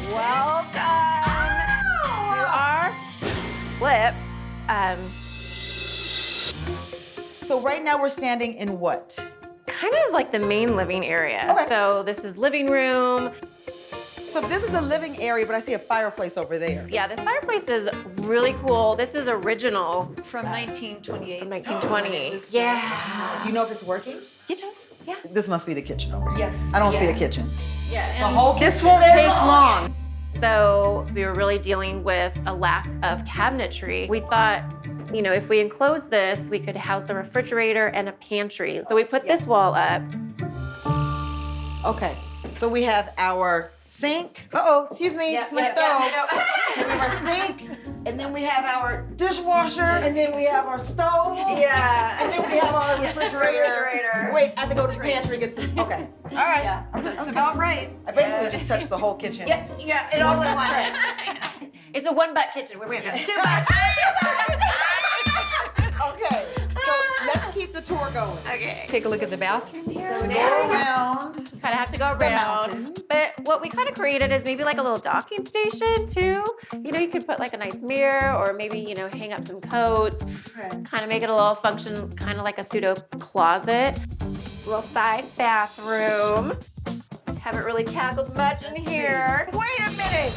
Welcome to our flip. So right now we're standing in what? Kind of like the main living area. Okay. So this is living room. So this is the living area, but I see a fireplace over there. Yeah, this fireplace is really cool. This is original. From 1928. From That's 1920. when it was Yeah. Do you know if it's working? It does. Yeah. This must be the kitchen over here. Yes. I don't see a Yes. kitchen. Yeah. And whole this kitchen. won't take long. So we were really dealing with a lack of cabinetry. We thought, you know, if we enclose this, we could house a refrigerator and a pantry. So we put this wall up. Okay. So we have our sink. Uh-oh, excuse me, it's my stove. And we have our sink, and then we have our dishwasher, and then we have our stove. Yeah. And then we have our refrigerator. Wait, I have to go to the pantry and get some. Okay. All right. Yeah, I'm that's okay. about right. I basically just touched the whole kitchen. Yeah, it all in one. It's a one-butt kitchen. We're gonna have two butts. Okay. So let's keep the tour going. Okay. Take a look at the bathroom here. So go around. Kind of have to go The around. mountain. But what we kind of created is maybe like a little docking station too. You know, you could put like a nice mirror or maybe, you know, hang up some coats. Okay. Kind of make it a little function, kind of like a pseudo closet. Little side bathroom. Haven't really tackled much in here. Wait a minute.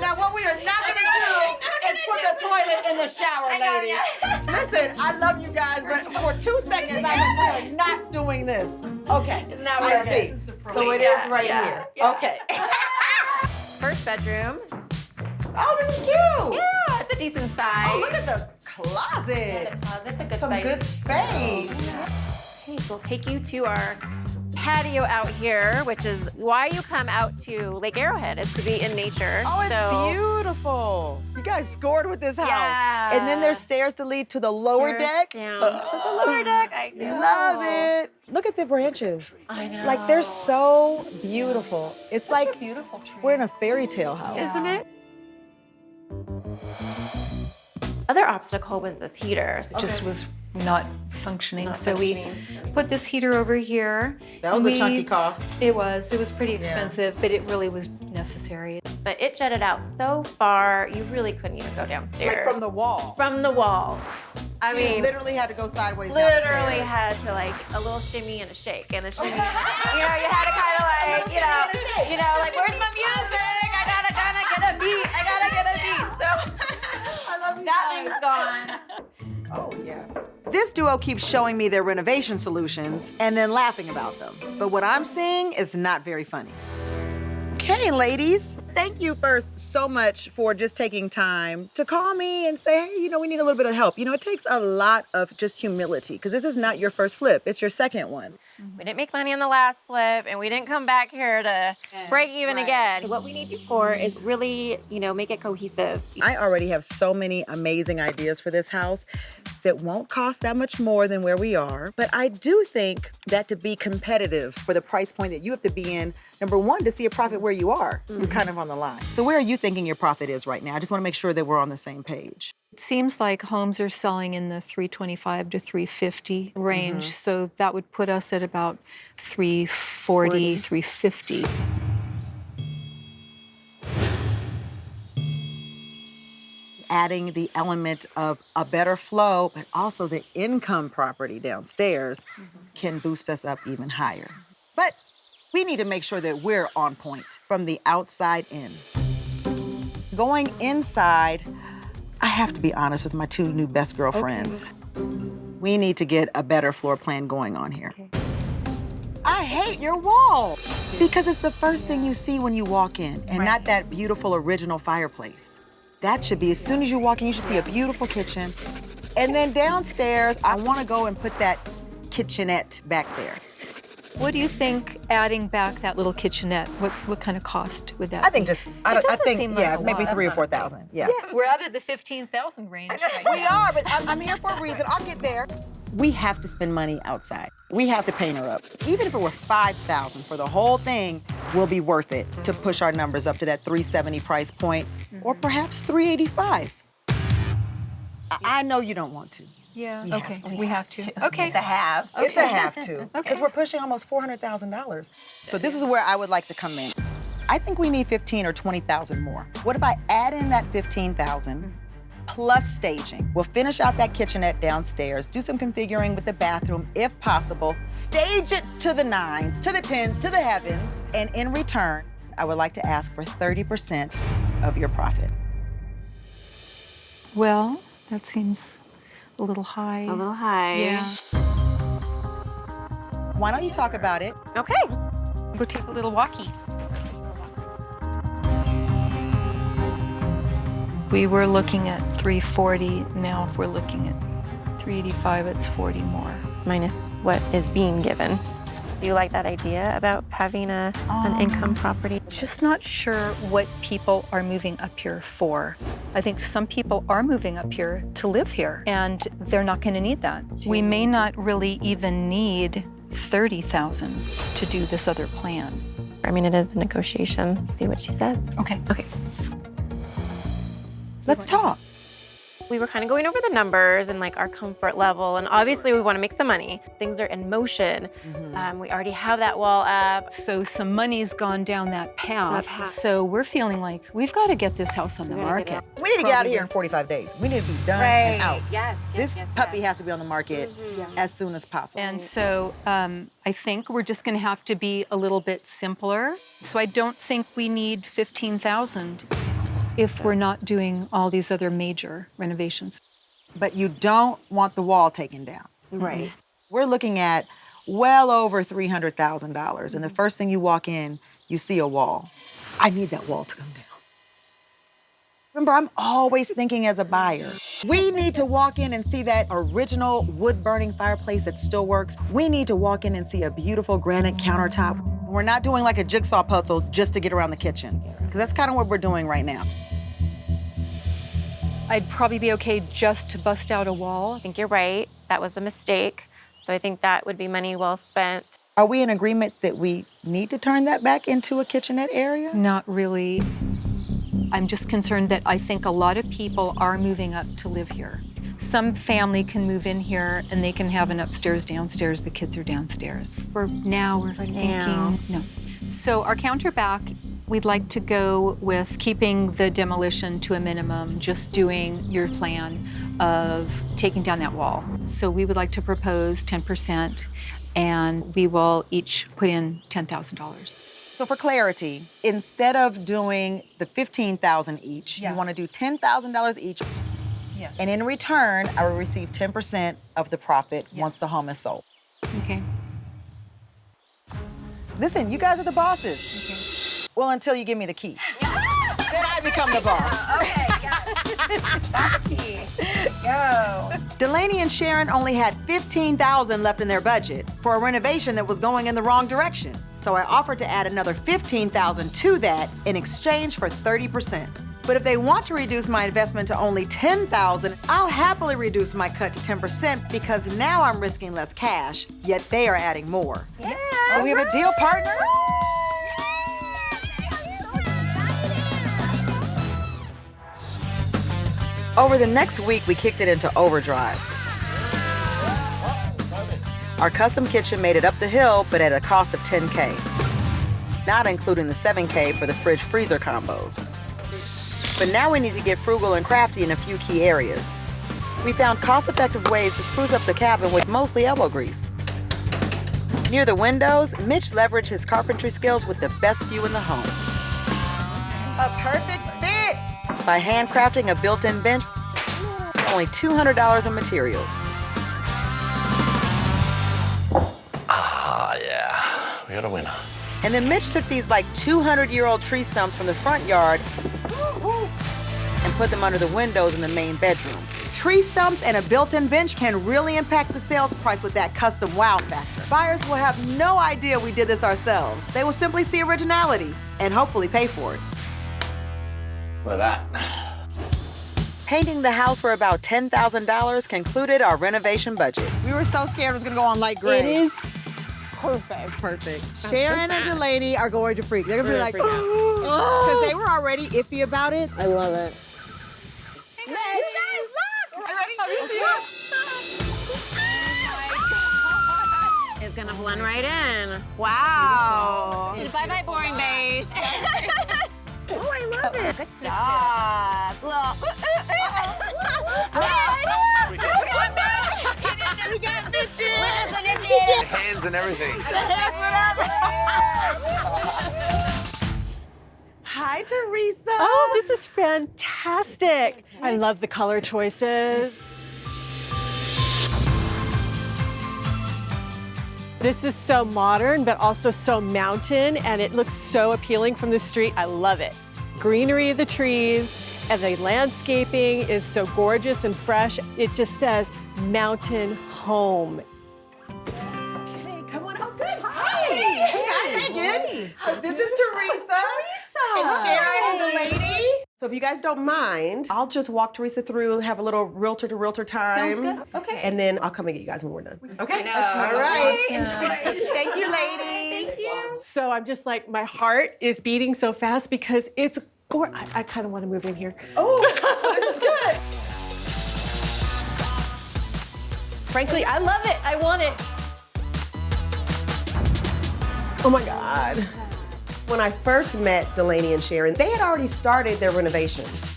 Now what we are not gonna do is put the toilet in the shower, ladies. Listen, I love you guys, but for 2 seconds, I'm like, we are not doing this. Okay. It's not I working. see. So it is right Yeah, here. yeah. Okay. First bedroom. Oh, this is cute. Yeah, it's a decent size. Oh, look at the closet. That's a good Some size. good space. Okay, so we'll take you to our patio out here, which is why you come out to Lake Arrowhead, is to be in nature. Oh, it's So, beautiful. You guys scored with this house. Yeah. And then there's stairs to lead to the lower stairs deck. Down to the lower deck. I know. Love it. Look at the branches. I know. Like they're so beautiful. It's like Beautiful tree. we're in a fairy tale house. Isn't it? Other obstacle was this heater. It just was not functioning. Not so functioning. we put this heater over here. That was a We- chunky cost. It was pretty expensive, but it really was necessary. But it jutted out so far, you really couldn't even go downstairs. Like from the wall. From the wall. I So you mean, literally had to go sideways down the literally stairs. had to like a little shimmy and a shake and a shimmy. You know, you had to kind of like, you know, like where's my music? I gotta get a beat. I gotta get a beat. So I love you that guys. thing's gone. Oh, yeah. This duo keeps showing me their renovation solutions and then laughing about them. But what I'm seeing is not very funny. Okay, ladies, thank you first so much for just taking time to call me and say, hey, you know, we need a little bit of help. You know, it takes a lot of just humility because this is not your first flip, it's your second one. We didn't make money on the last flip, and we didn't come back here to break even again. What we need you for is really, you know, make it cohesive. I already have so many amazing ideas for this house that won't cost that much more than where we are. But I do think that to be competitive for the price point that you have to be in, number one, to see a profit where you are, you're kind of on the line. So where are you thinking your profit is right now? I just want to make sure that we're on the same page. It seems like homes are selling in the 325 to 350 range, so that would put us at about 340, 350. Adding the element of a better flow, but also the income property downstairs can boost us up even higher. But we need to make sure that we're on point from the outside in. Going inside, I have to be honest with my two new best girlfriends. We need to get a better floor plan going on here. I hate your wall because it's the first thing you see when you walk in and not that beautiful original fireplace. That should be, as soon as you walk in, you should see a beautiful kitchen. And then downstairs, I want to go and put that kitchenette back there. What do you think adding back that little kitchenette, what kind of cost would that I think be? just, I doesn't think, seem like yeah, a maybe lot. 3,000 or 4,000. Yeah. We're out of the 15,000 range right We are, but I'm here for a reason. I'll get there. We have to spend money outside. We have to paint her up. Even if it were 5,000 for the whole thing, will be worth it to push our numbers up to that 370 price point, or perhaps 385. I know you don't want to. Yeah, We have okay, to. we have to. Okay. To have. It's a have to, because we're pushing almost $400,000. So this is where I would like to come in. I think we need 15 or 20,000 more. What if I add in that 15,000 plus staging? We'll finish out that kitchenette downstairs, do some configuring with the bathroom if possible, stage it to the 9s, to the 10s, to the heavens, and in return, I would like to ask for 30% of your profit. Well, that seems a little high. A little high. Yeah. Why don't you talk about it? Okay. Go take a little walkie. We were looking at 340. Now if we're looking at 385, it's 40 more. Minus what is being given. Do you like that idea about having an income property? Just not sure what people are moving up here for. I think some people are moving up here to live here, and they're not going to need that. We may not really even need 30,000 to do this other plan. I mean, it is a negotiation. See what she says. Okay. Okay. Let's talk. We were kind of going over the numbers and like our comfort level, and obviously we want to make some money. Things are in motion. We already have that wall up. So some money's gone down that path. So we're feeling like we've got to get this house on the market. We need to get out of here in 45 days. We need to be done and out. Yes. This puppy has to be on the market as soon as possible. And so I think we're just going to have to be a little bit simpler. So I don't think we need 15,000 if we're not doing all these other major renovations. But you don't want the wall taken down. Right. We're looking at well over $300,000. And the first thing you walk in, you see a wall. I need that wall to come down. Remember, I'm always thinking as a buyer. We need to walk in and see that original wood-burning fireplace that still works. We need to walk in and see a beautiful granite countertop. We're not doing like a jigsaw puzzle just to get around the kitchen, because that's kind of what we're doing right now. I'd probably be okay just to bust out a wall. I think you're right. That was a mistake. So I think that would be money well spent. Are we in agreement that we need to turn that back into a kitchenette area? Not really. I'm just concerned that I think a lot of people are moving up to live here. Some family can move in here and they can have an upstairs, downstairs, the kids are downstairs. For now, we're thinking, no. So our counter back, we'd like to go with keeping the demolition to a minimum, just doing your plan of taking down that wall. So we would like to propose 10%, and we will each put in $10,000. So for clarity, instead of doing the $15,000 each, you want to do $10,000 each. Yes. And in return, I will receive 10% of the profit once the home is sold. Okay. Listen, you guys are the bosses. Okay. Well, until you give me the key. Then I become the boss. Okay, got it. Go. Delaney and Sharon only had $15,000 left in their budget for a renovation that was going in the wrong direction. So I offered to add another $15,000 to that in exchange for 30%. But if they want to reduce my investment to only $10,000, I'll happily reduce my cut to 10% because now I'm risking less cash, yet they are adding more. Yeah. So we have a deal, partner? Over the next week, we kicked it into overdrive. Our custom kitchen made it up the hill, but at a cost of $10K, not including the $7K for the fridge-freezer combos. But now we need to get frugal and crafty in a few key areas. We found cost-effective ways to spruce up the cabin with mostly elbow grease. Near the windows, Mitch leveraged his carpentry skills with the best view in the home. A perfect fit! By handcrafting a built-in bench, only $200 in materials. Ah, yeah, we got a winner. And then Mitch took these like 200-year-old tree stumps from the front yard and put them under the windows in the main bedroom. Tree stumps and a built-in bench can really impact the sales price with that custom wow factor. Buyers will have no idea we did this ourselves. They will simply see originality and hopefully pay for it. Look at that. Painting the house for about $10,000 concluded our renovation budget. We were so scared it was gonna go on light gray. It is perfect. It's perfect. Sharon and Delaney are going to freak. They're gonna be like, because they were already iffy about it. I love it. Mitch! Are you ready? Have you seen it? It's gonna gonna blend right in. Wow. Bye-bye, boring beige. Oh, I love it. Good job. We got bitches. Hands and everything. Hi, Teresa. Oh, this is fantastic. I love the color choices. This is so modern, but also so mountain, and it looks so appealing from the street. I love it. Greenery of the trees, and the landscaping is so gorgeous and fresh. It just says mountain home. Hey, come on. Oh, good. Hi. Hey, guys. Hey, good. So this is Teresa. And Sharon and Delaney. So if you guys don't mind, I'll just walk Teresa through, have a little realtor-to-realtor time. Sounds good. Okay. And then I'll come and get you guys when we're done. Okay? know. All right. Awesome. Thank you, ladies. Thank you. So I'm just like, my heart is beating so fast because it's gorgeous. I kind of want to move in here. Oh, this is good. Frankly, I love it. I want it. Oh my God. When I first met Delaney and Sharon, they had already started their renovations.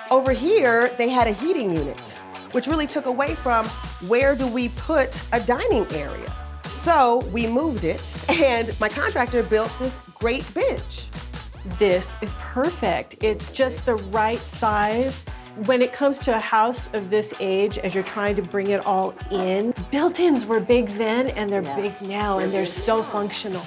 Over here, they had a heating unit, which really took away from where do we put a dining area. So we moved it, and my contractor built this great bench. This is perfect. It's just the right size. When it comes to a house of this age, as you're trying to bring it all in, built-ins were big then and they're big now, and they're so functional.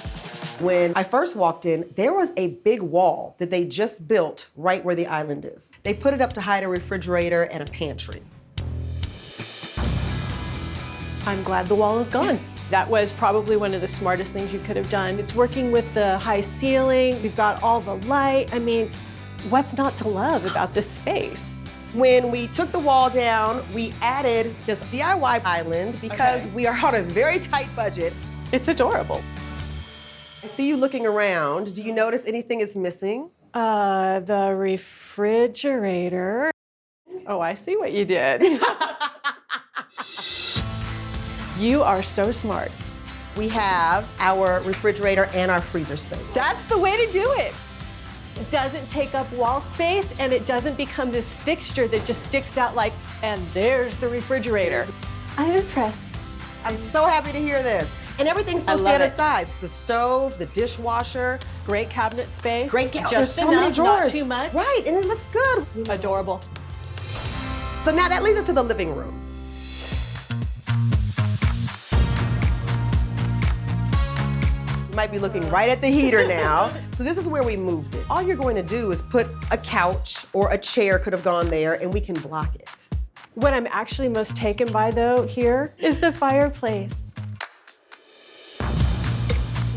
When I first walked in, there was a big wall that they just built right where the island is. They put it up to hide a refrigerator and a pantry. I'm glad the wall is gone. That was probably one of the smartest things you could have done. It's working with the high ceiling. We've got all the light. I mean, what's not to love about this space? When we took the wall down, we added this DIY island because we are on a very tight budget. It's adorable. I see you looking around. Do you notice anything is missing? The refrigerator. Oh, I see what you did. You are so smart. We have our refrigerator and our freezer space. That's the way to do it. It doesn't take up wall space, and it doesn't become this fixture that just sticks out like, and there's the refrigerator. I'm impressed. I'm so happy to hear this. And everything's still I love standard it. size. The stove, the dishwasher. Great cabinet space. Great Just There's so many enough, not drawers. too much. Right, and it looks good. Adorable. So now that leads us to the living room. You might be looking right at the heater now. So this is where we moved it. All you're going to do is put a couch or a chair could have gone there, and we can block it. What I'm actually most taken by, though, here is the fireplace.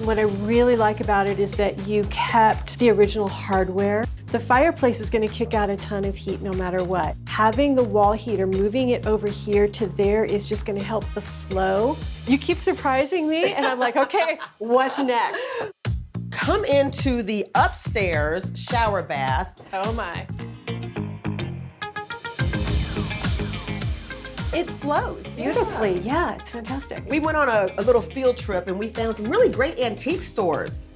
What I really like about it is that you kept the original hardware. The fireplace is going to kick out a ton of heat no matter what. Having the wall heater, moving it over here to there is just going to help the flow. You keep surprising me, and I'm like, okay, what's next? Come into the upstairs shower bath. Oh my. It flows beautifully. Yeah, it's fantastic. We went on a little field trip and we found some really great antique stores.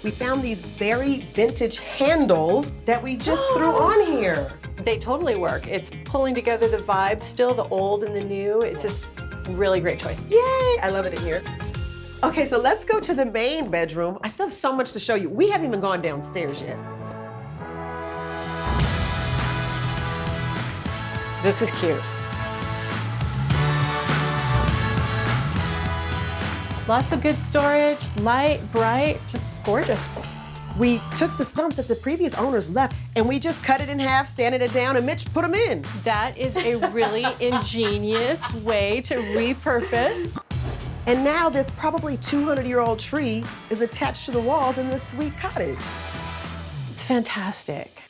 We found these very vintage handles that we just threw on here. They totally work. It's pulling together the vibe still, the old and the new. It's just really great choice. Yay, I love it in here. Okay, so let's go to the main bedroom. I still have so much to show you. We haven't even gone downstairs yet. This is cute. Lots of good storage, light, bright, just gorgeous. We took the stumps that the previous owners left and we just cut it in half, sanded it down, and Mitch put them in. That is a really ingenious way to repurpose. And now this probably 200-year-old tree is attached to the walls in this sweet cottage. It's fantastic.